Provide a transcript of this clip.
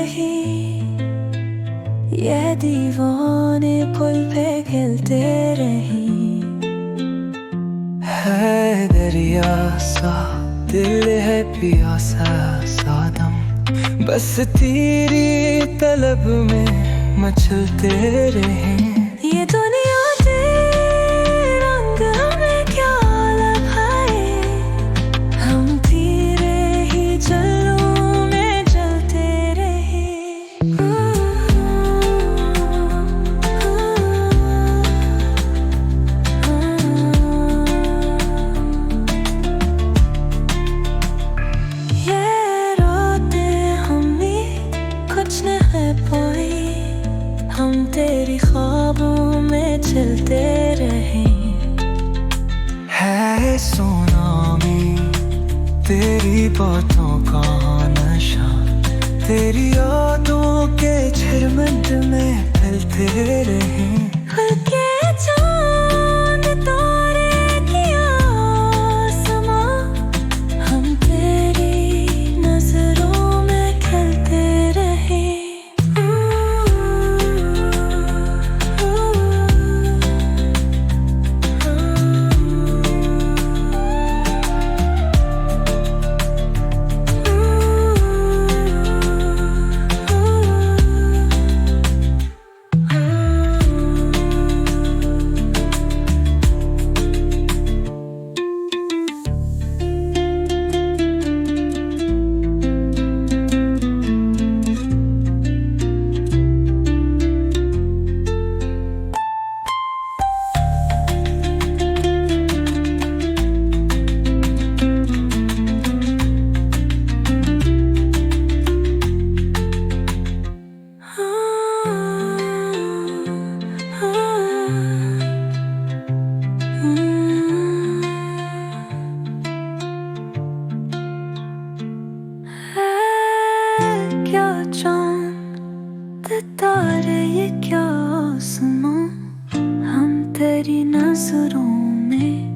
ही ये दीवाने पुल पे खेलते रही। है दरिया सा दिल है पियासा सादम, बस तेरी तलब में मचलते रहे। ये दुनिया के रंग हमें क्या लगाए, हम तेरे ही जलों में जलते रहे। ये रातें हमें कुछ न है पाई, हम तेरी ख्वाबों में चलते रहे। है सुनामी तेरी बातों का नशा, तेरी यादों के झरमट में फैलते रहे। हल्के चांद तारे की आसमां, हम तेरी नजरों में खिलते रहे। क्या चांद तारे ये क्या आसमां, हम तेरी नजरों में